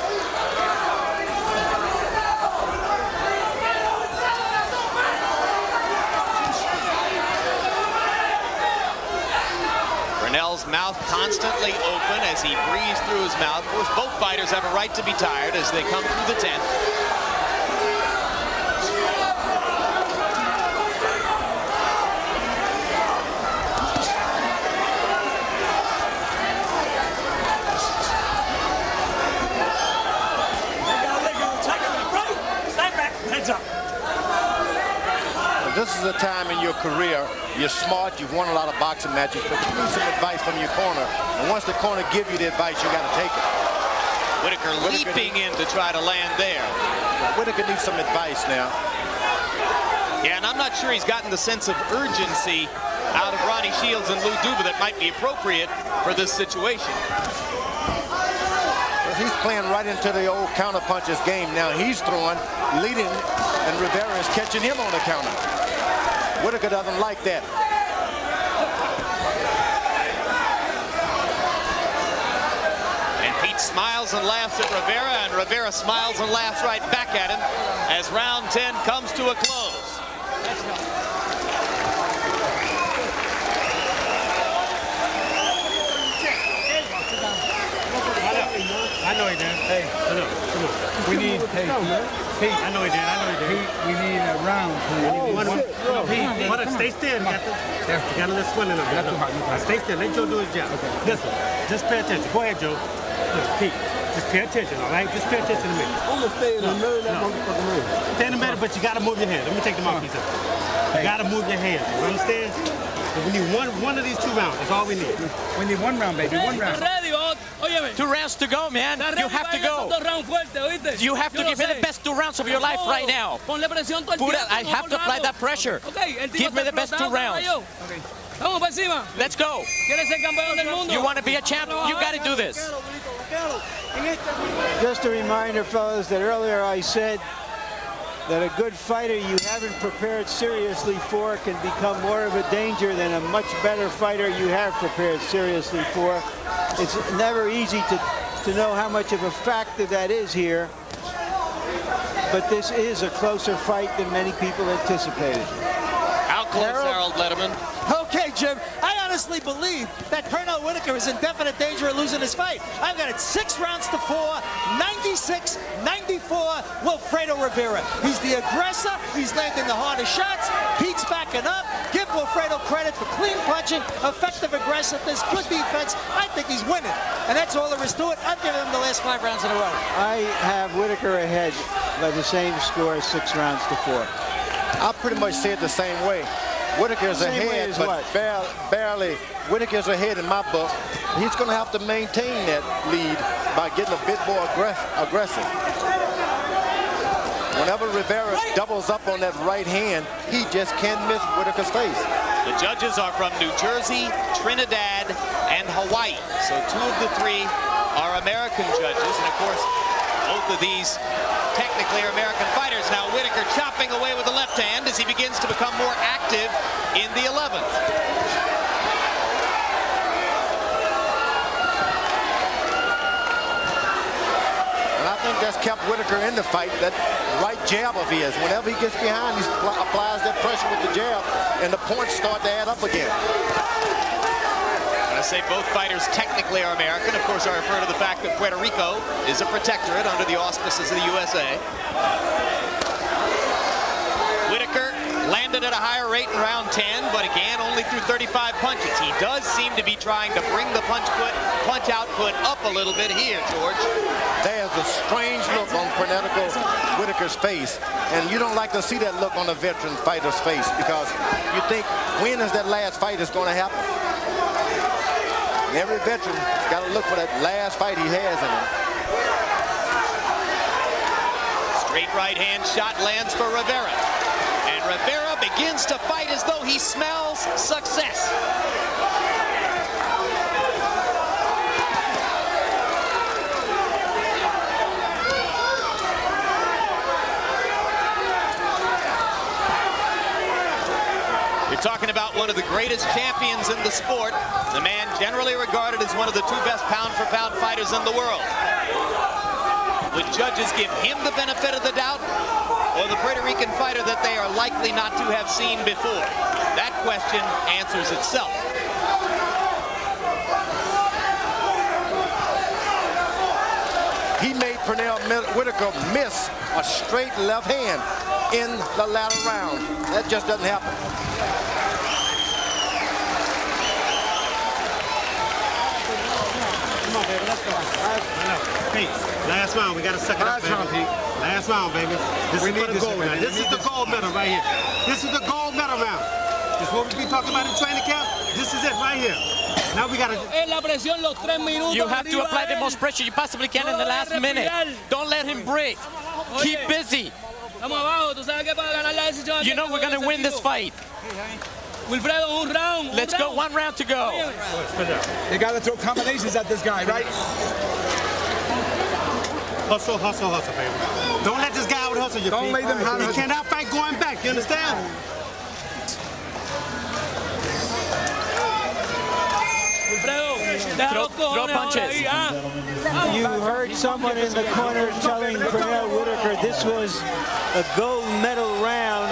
Pernell's mouth constantly open as he breathes through his mouth. Of course, both fighters have a right to be tired as they come through the 10th. This is a time in your career, you're smart, you've won a lot of boxing matches, but you need some advice from your corner. And once the corner gives you the advice, you got to take it. Whitaker leaping in to try to land there. Whitaker needs some advice now. Yeah, and I'm not sure he's gotten the sense of urgency out of Ronnie Shields and Lou Duva that might be appropriate for this situation. He's playing right into the old counter-punches game. Now he's throwing, leading, and Rivera is catching him on the counter. Whitaker doesn't like that. And Pete smiles and laughs at Rivera, and Rivera smiles and laughs right back at him as round 10 comes to a close. I know he did. Hey, come on. We need, hey, Pete. I know he did. Pete, we need a round. Pete, stay still. You got to let swing in them. Stay still. Let Joe do his job. Okay. Listen, just pay attention. Go ahead, Joe. Look, Pete, just pay attention, all right? Just pay attention to me. I'm going to stay in the middle of that motherfucking room. Stay in the middle, but you got to move your hands. Let me take the mouthpiece up. You got to move your hands. You understand? We need one of these 2 rounds. That's all we need. We need 1 round, baby. 1 round. 2 rounds to go, man. You have to go. You have to give me the best 2 rounds of your life right now. I have to apply that pressure. Give me the best 2 rounds. Let's go. You want to be a champ? You got to do this. Just a reminder, fellas, that earlier I said that a good fighter you haven't prepared seriously for can become more of a danger than a much better fighter you have prepared seriously for. It's never easy to know how much of a factor that is here, but this is a closer fight than many people anticipated. How close, Harold Letterman? Okay, Jim, I honestly believe that Pernell Whitaker is in definite danger of losing this fight. I've got it 6 rounds to 4, 96-94, Wilfredo Rivera. He's the aggressor. He's landing the hardest shots. Pete's backing up. Give Wilfredo credit for clean punching, effective aggressiveness, good defense. I think he's winning, and that's all there is to it. I've given him the last 5 rounds in a row. I have Whitaker ahead by the same score, 6 rounds to 4. I pretty much say it the same way. Whitaker's ahead, but barely. Whitaker's ahead in my book. He's going to have to maintain that lead by getting a bit more aggressive. Whenever Rivera doubles up on that right hand, he just can't miss Whitaker's face. The judges are from New Jersey, Trinidad, and Hawaii. So 2 of the 3 are American judges. And of course, both of these technically are American fighters. Now Whitaker chopping away with the left hand as he begins to become more active in the 11th. And I think that's kept Whitaker in the fight, that right jab of his. Whenever he gets behind, he applies that pressure with the jab, and the points start to add up again. I say both fighters technically are American. Of course, I refer to the fact that Puerto Rico is a protectorate under the auspices of the USA. Whitaker landed at a higher rate in round 10, but again, only threw 35 punches. He does seem to be trying to bring the punch output up a little bit here, George. There's a strange look on Pernell Whitaker's face, and you don't like to see that look on a veteran fighter's face because you think, when is that last fight is going to happen? Every veteran got to look for that last fight he has in him. Straight right hand shot lands for Rivera. And Rivera begins to fight as though he smells success. You're talking about one of the greatest champions in the sport, the man generally regarded as one of the 2 best pound-for-pound fighters in the world. Would judges give him the benefit of the doubt, or the Puerto Rican fighter that they are likely not to have seen before? That question answers itself. He made Pernell Whitaker miss a straight left hand in the latter round. That just doesn't happen. Come on, baby, let's go. Hey, last round, we got to suck it up, baby. Last round, baby. This is for the gold now. This is the gold medal right here. This is the gold medal round. This is what we've been talking about in training camp. This is it right here. Now we got to... You have to apply the most pressure you possibly can in the last minute. Don't let him break. Keep busy. You know we're going to win this fight. Wilfredo, un round. Let's go, 1 round to go. You got to throw combinations at this guy, right? Hustle, hustle, hustle, baby. Don't let this guy out hustle you. Don't let them hustle. He cannot fight going back, you understand? Throw punches. You heard someone in the corner telling Pernell Whitaker this was a gold medal round.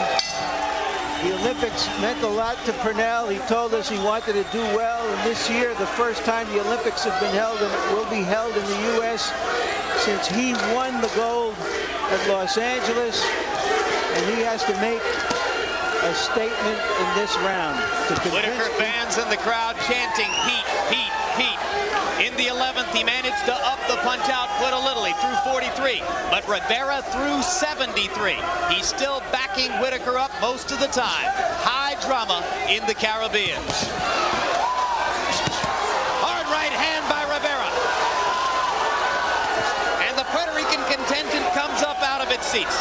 The Olympics meant a lot to Pernell. He told us he wanted to do well. And this year, the first time the Olympics have been held, and it will be held in the U.S. since he won the gold at Los Angeles. And he has to make a statement in this round. Whitaker fans in the crowd chanting, Pete, Pete, Pete. In the 11th, he managed to up the punch output a little. He threw 43, but Rivera threw 73. He's still backing Whitaker up most of the time. High drama in the Caribbean. Hard right hand by Rivera. And the Puerto Rican contingent comes up out of its seats.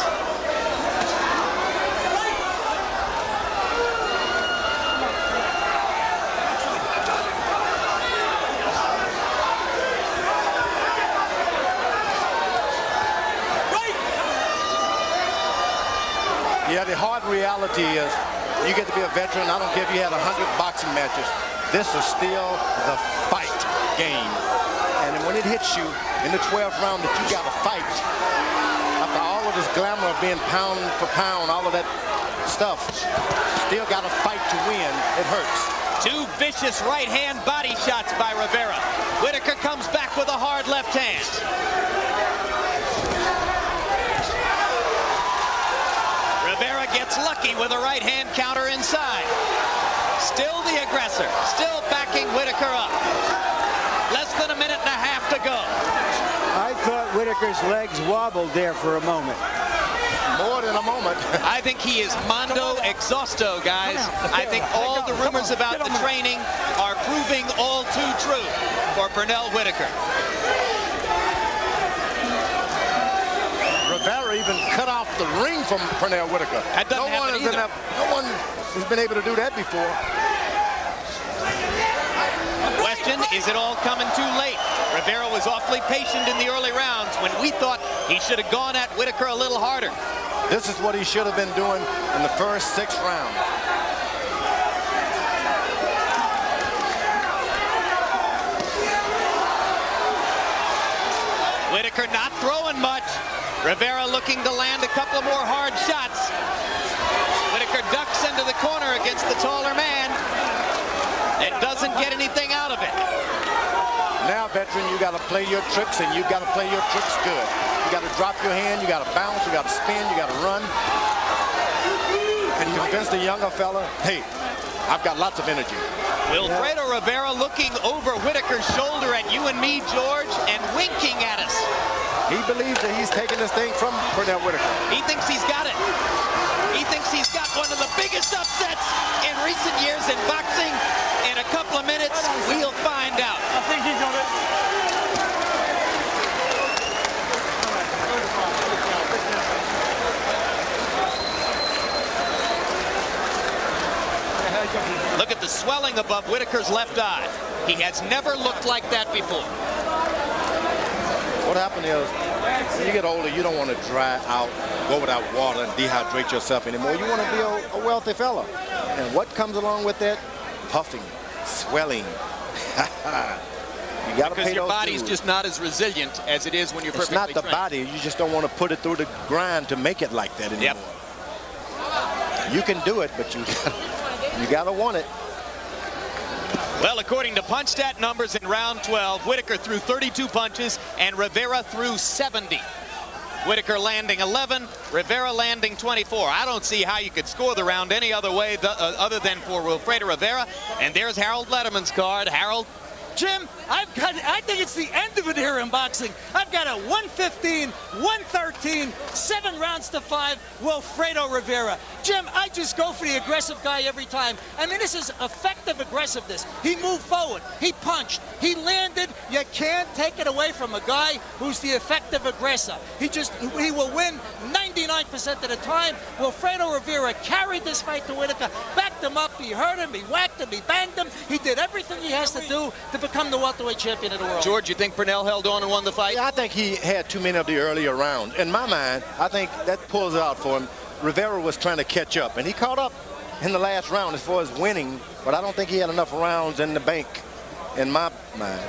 Yeah, the hard reality is you get to be a veteran. I don't care if you had 100 boxing matches. This is still the fight game. And then when it hits you in the 12th round that you got to fight, after all of this glamour of being pound for pound, all of that stuff, still got to fight to win. It hurts. 2 vicious right-hand body shots by Rivera. Whitaker comes back with a hard left hand. Rivera gets lucky with a right-hand counter inside. Still the aggressor, still backing Whitaker up. Less than a minute and a half to go. I thought Whitaker's legs wobbled there for a moment. More than a moment. I think he is mondo exhausto, guys. I think all the rumors about the training are proving all too true for Pernell Whitaker. Rivera even cut off off the ring from Pernell Whitaker. No one has been able to do that before. Question, is it all coming too late? Rivera was awfully patient in the early rounds when we thought he should have gone at Whitaker a little harder. This is what he should have been doing in the first 6 rounds. Whitaker not throwing much. Rivera looking to land a couple more hard shots. Whitaker ducks into the corner against the taller man and doesn't get anything out of it. Now, veteran, you got to play your tricks, and you got to play your tricks good. You got to drop your hand, you got to bounce, you got to spin, you got to run. And convince the younger fella, hey, I've got lots of energy. Wilfredo Rivera looking over Whitaker's shoulder at you and me, George, and winking at us. He believes that he's taking this thing from Pernell Whitaker. He thinks he's got it. He thinks he's got one of the biggest upsets in recent years in boxing. In a couple of minutes, we'll find out. I think he's got it. Look at the swelling above Whitaker's left eye. He has never looked like that before. What happened is, when you get older, you don't want to dry out, go without water, and dehydrate yourself anymore. You want to be a wealthy fella. And what comes along with that? Puffing, swelling. You got to pay those Because your body's dues. just not as resilient as it is when you're It's perfectly not the trained. body. You just don't want to put it through the grind to make it like that anymore. Yep. You can do it, but you got to want it. Well, according to punch stat numbers in round 12, Whitaker threw 32 punches and Rivera threw 70. Whitaker landing 11, Rivera landing 24. I don't see how you could score the round any other way other than for Wilfredo Rivera. And there's Harold Letterman's card. Harold. Jim, I think it's the end of it here in boxing. I've got a 115, 113, 7 rounds to 5, Wilfredo Rivera. Jim, I just go for the aggressive guy every time. I mean, this is effective aggressiveness. He moved forward. He punched. He landed. You can't take it away from a guy who's the effective aggressor. He will win 99% of the time. Wilfredo Rivera carried this fight to Whitaker, backed him up. He hurt him. He whacked him. He banged him. He did everything he has to do to become the welterweight champion of the world. George, you think Pernell held on and won the fight? Yeah, I think he had too many of the earlier rounds. In my mind, I think that pulls it out for him. Rivera was trying to catch up, and he caught up in the last round as far as winning, but I don't think he had enough rounds in the bank, in my mind.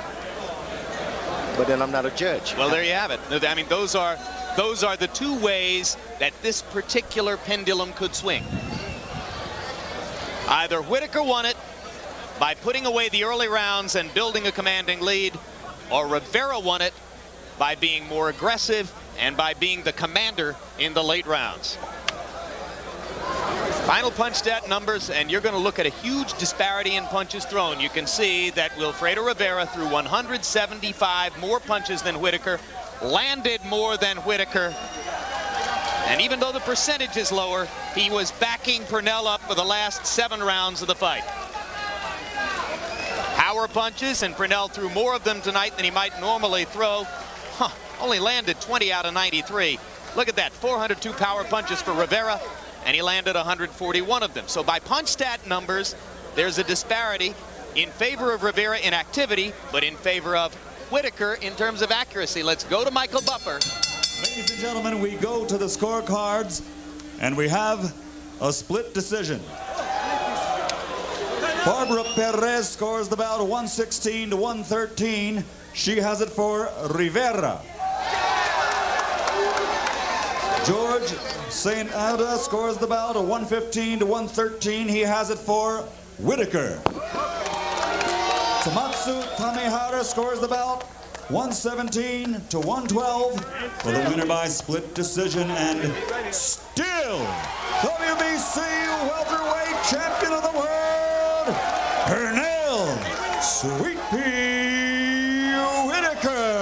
But then I'm not a judge. Well, there you have it. I mean, those are the two ways that this particular pendulum could swing. Either Whitaker won it by putting away the early rounds and building a commanding lead, or Rivera won it by being more aggressive and by being the commander in the late rounds. Final punch stat numbers, and you're going to look at a huge disparity in punches thrown. You can see that Wilfredo Rivera threw 175 more punches than Whitaker, landed more than Whitaker, and even though the percentage is lower, he was backing Pernell up for the last 7 rounds of the fight. Power punches, and Pernell threw more of them tonight than he might normally throw. Only landed 20 out of 93. Look at that, 402 power punches for Rivera, and he landed 141 of them. So by punch stat numbers, there's a disparity in favor of Rivera in activity, but in favor of Whitaker in terms of accuracy. Let's go to Michael Buffer. Ladies and gentlemen, we go to the scorecards, and we have a split decision. Barbara Perez scores the bout 116 to 113. She has it for Rivera. George St. Ada scores the bout 115 to 113. He has it for Whitaker. Tamatsu Tamihara scores the bout 117 to 112 for the winner by split decision, and still WBC welterweight champion of the world, Pernell Sweet Pea Whitaker.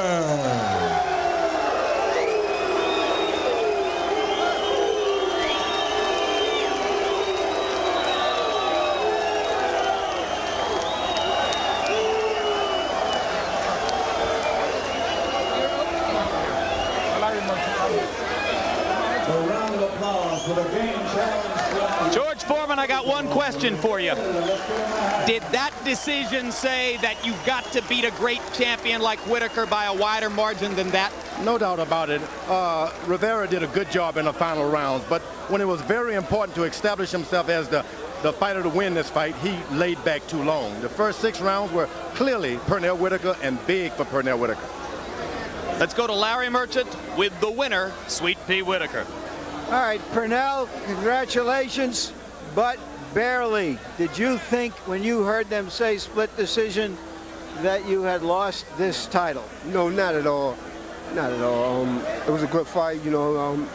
A round pounds for the game challenge. George Foreman, I got one question for you. Did that decision say that you've got to beat a great champion like Whitaker by a wider margin than that? No doubt about it. Rivera did a good job in the final rounds, but when it was very important to establish himself as the fighter to win this fight, he laid back too long. The first 6 rounds were clearly Pernell Whitaker and big for Pernell Whitaker. Let's go to Larry Merchant with the winner, Sweet Pea Whitaker. All right, Pernell, congratulations, but barely. Did you think when you heard them say split decision that you had lost this title? No, not at all. Not at all. It was a good fight, you know.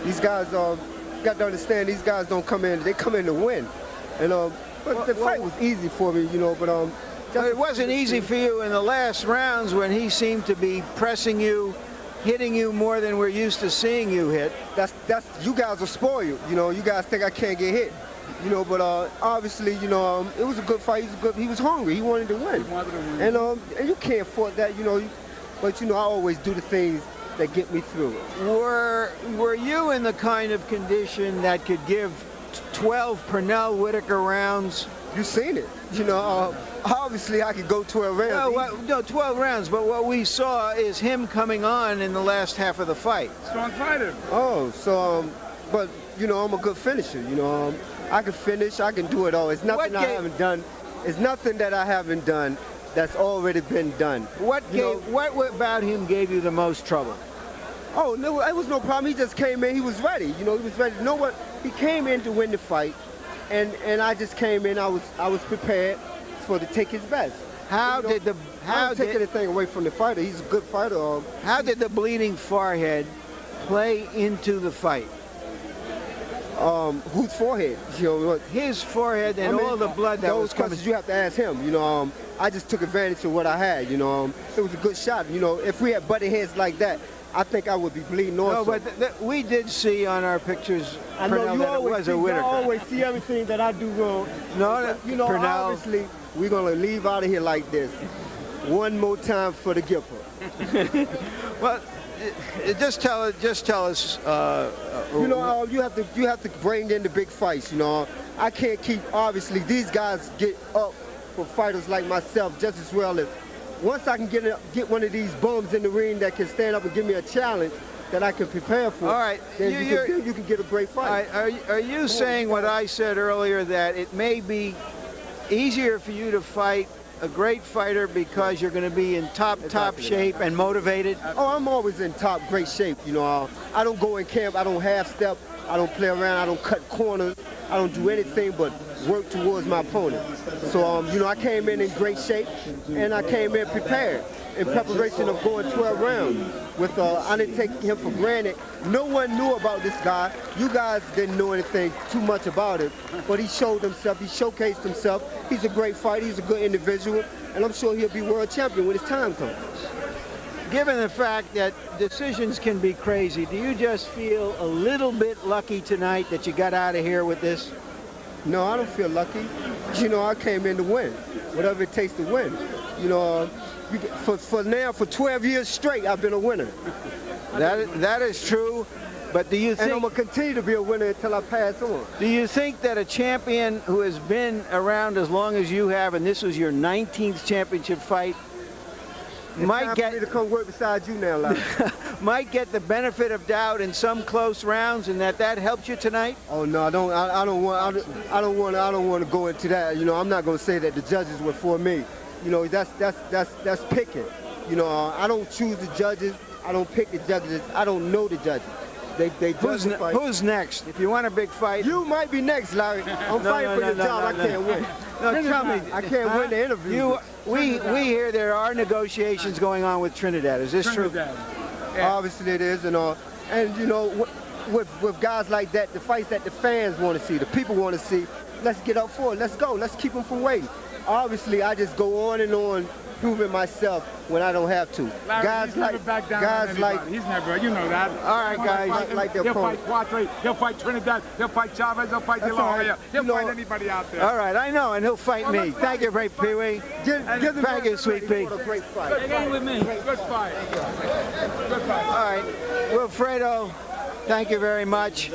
These guys, got to understand, these guys don't come in, they come in to win. And but the fight was easy for me, you know, but it wasn't easy for you in the last rounds when he seemed to be pressing you, hitting you more than we're used to seeing you hit. That's you guys will spoil you. You know, you guys think I can't get hit. You know, but obviously, you know, it was a good fight. He was hungry. He wanted to win. And you can't fault that, you know. But you know, I always do the things that get me through. Were you in the kind of condition that could give 12 Pernell Whitaker rounds? You've seen it. You know, obviously I could go 12 rounds. No, 12 rounds, but what we saw is him coming on in the last half of the fight. Strong fighter. Oh, so, but, you know, I'm a good finisher. You know, I can finish, I can do it all. It's nothing I haven't done. It's nothing that I haven't done that's already been done. What about him gave you the most trouble? Oh, no, it was no problem. He just came in, he was ready. You know, he was ready. You know what? He came in to win the fight, and I just came in, I was prepared to take his best. How did anything away from the fighter? He's a good fighter. How did the bleeding forehead play into the fight? Whose forehead? You know, his forehead and all the blood that was coming. You have to ask him. You know, I just took advantage of what I had. You know, it was a good shot. You know, if we had butted heads like that, I think I would be bleeding also. No, but we did see on our pictures, I know Pernell, you always Whitaker. see everything that I do wrong. No, you know, Pernell, obviously, we're going to leave out of here like this. One more time for the giver. Well, just tell us. You know, you have to bring in the big fights. You know, I can't keep. Obviously, these guys get up for fighters like myself just as well as. Once I can get one of these bums in the ring that can stand up and give me a challenge that I can prepare for, all right, then you can get a great fight. Are you saying what I said earlier, that it may be easier for you to fight a great fighter because you're going to be in top shape and motivated? Oh, I'm always in great shape. You know, I don't go in camp, I don't half step, I don't play around, I don't cut corners, I don't do anything but work towards my opponent. So, you know, I came in great shape, and I came in prepared in preparation of going 12 rounds. I didn't take him for granted. No one knew about this guy. You guys didn't know anything too much about him, but he showed himself, he showcased himself. He's a great fighter, he's a good individual, and I'm sure he'll be world champion when his time comes. Given the fact that decisions can be crazy, do you just feel a little bit lucky tonight that you got out of here with this? No, I don't feel lucky. You know, I came in to win, whatever it takes to win. You know, for 12 years straight, I've been a winner. That is true, but do you think... And I'm going to continue to be a winner until I pass on. Do you think that a champion who has been around as long as you have, and this was your 19th championship fight, might get me to come work beside you now, Larry. might get the benefit of doubt in some close rounds, and that helped you tonight? Oh no, I don't want to go into that. You know, I'm not going to say that the judges were for me. You know, that's picking. You know, I don't choose the judges. I don't pick the judges. I don't know the judges. They who's next? If you want a big fight, you might be next, Larry. I'm fighting for your job. I can't win. No, tell me, I can't win the interview. We hear there are negotiations going on with Trinidad. Is this true? Yeah. Obviously it is, and you know, with guys like that, the fights that the fans want to see, the people want to see, let's get up for it. Let's go. Let's keep them from waiting. Obviously, I just go on and on, proving myself when I don't have to. Larry, guys he's never back down on anybody. He's never, you know that. All right, guys. He'll fight Quattro, he'll fight Trinidad, he'll fight Chavez, he'll fight De La Hoya, he'll fight anybody out there. All right, I know, and he'll fight me. Thank you, Great Pee-wee. Thank you, Sweet Pea. Great fight. Good fight. Good fight. Good fight. All right, Wilfredo, Thank you very much.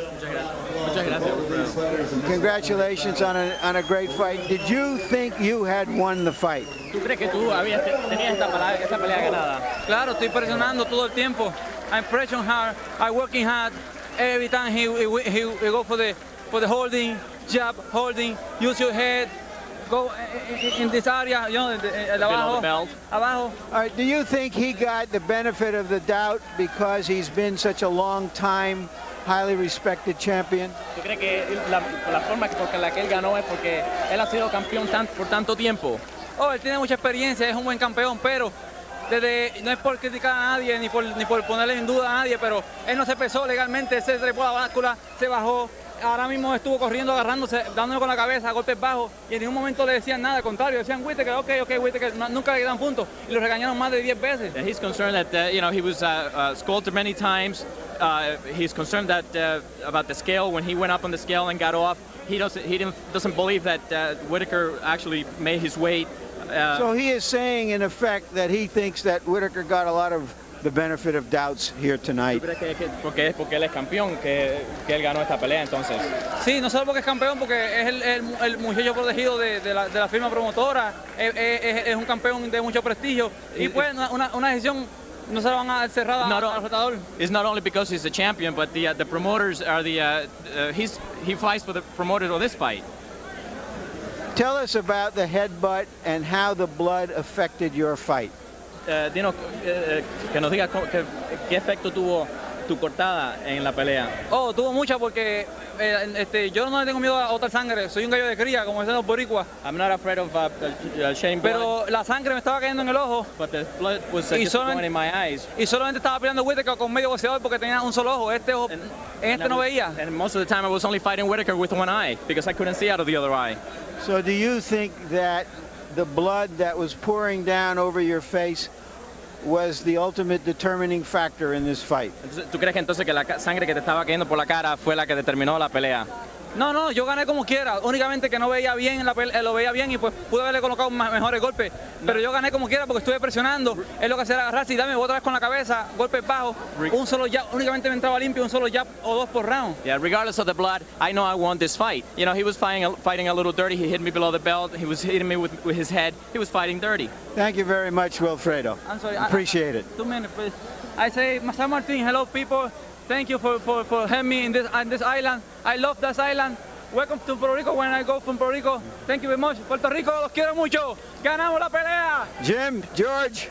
Congratulations on a great fight. Did you think you had won the fight? ¿Tú crees que tú tenías esta pelea ganada? Claro, estoy presionando todo el tiempo. I'm pressuring hard, I'm working hard. Every time he go for the holding, jab, holding, use your head, go in this area, you know, Below the belt. Abajo. All right, do you think he got the benefit of the doubt because he's been such a long time, highly respected champion? ¿Tú crees que la forma por la que él ganó es porque él ha sido campeón por tanto tiempo? Oh, él tiene mucha experiencia, es un buen campeón, pero no es por criticar a nadie ni por ponerle en duda a nadie, pero él no se pesó legalmente, se trepó a la báscula, se bajó, ahora mismo estuvo corriendo, agarrándose, dándole con la cabeza, golpes bajos, y en ningún momento le decían nada, al contrario, decían Whitaker, ok, Whitaker, nunca le dan puntos, y lo regañaron más de 10 veces. He's concerned that he was scolded many times. He's concerned that about the scale. When he went up on the scale and got off, he doesn't believe that Whitaker actually made his weight. So he is saying, in effect, that he thinks that Whitaker got a lot of the benefit of doubts here tonight. ¿Tú crees que porque él es campeón que él ganó esta pelea entonces? Sí, no solo porque es campeón, porque es el muchacho protegido de la firma promotora, es un campeón de mucho prestigio, y pues una decisión no se la van a dar cerrada al retador. It's not only because he's a champion, but the promoters are he fights for the promoters of this fight. Tell us about the headbutt and how the blood affected your fight. Dinos, que nos diga qué efecto tuvo tu cortada en la pelea. Oh, tuvo mucha porque yo no le tengo miedo a botar sangre, soy un gallo de cría, como dicen los boricuas. I'm not afraid of shedding blood. Pero la sangre me estaba cayendo en el ojo. But the blood was just going in my eyes. Y solamente estaba peleando Whitaker con medio boxeador porque tenía un solo ojo. Este ojo, no veía. And most of the time I was only fighting Whitaker with one eye because I couldn't see out of the other eye. So do you think that the blood that was pouring down over your face was the ultimate determining factor in this fight? ¿Tú crees que entonces que la sangre que te estaba cayendo por la cara fue la que determinó la pelea? No, yo gané como quiera, únicamente que no veía bien, lo veía bien y pues pude haberle colocado mejores golpes, pero yo gané como quiera porque estuve presionando, es lo que hacía era agarrarse y darme otra vez con la cabeza, golpes bajos, un solo jab, únicamente me entraba limpio, un solo jab o dos por round. Yeah, regardless of the blood, I know I won this fight. You know, he was fighting a little dirty, he hit me below the belt, he was hitting me with his head, he was fighting dirty. Thank you very much, Wilfredo. I'm sorry. Appreciate it. 2 minutes, please. I say, San Martin, hello people, thank you for having me on this island, I love this island. Welcome to Puerto Rico when I go from Puerto Rico. Thank you very much. Puerto Rico, los quiero mucho. Ganamos la pelea. Jim, George.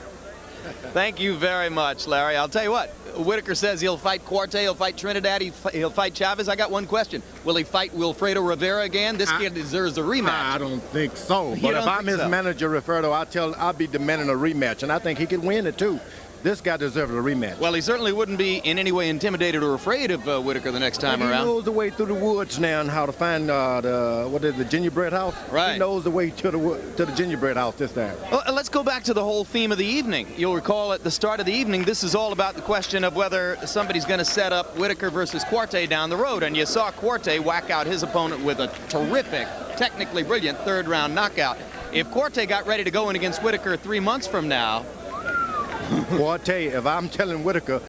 Thank you very much, Larry. I'll tell you what, Whitaker says he'll fight Cuarte, he'll fight Trinidad, he'll fight Chavez. I got one question. Will he fight Wilfredo Rivera again? This kid deserves a rematch. I don't think so. But if I'm his manager, Wilfredo, I'll be demanding a rematch, and I think he could win it too. This guy deserves a rematch. Well, he certainly wouldn't be in any way intimidated or afraid of Whitaker the next time around. He knows the way through the woods now and how to find the gingerbread house. Right. He knows the way to the gingerbread house this time. Well, let's go back to the whole theme of the evening. You'll recall at the start of the evening, this is all about the question of whether somebody's going to set up Whitaker versus Cuarte down the road. And you saw Cuarte whack out his opponent with a terrific, technically brilliant third-round knockout. If Cuarte got ready to go in against Whitaker 3 months from now, Boy, I tell you, if I'm telling Whitaker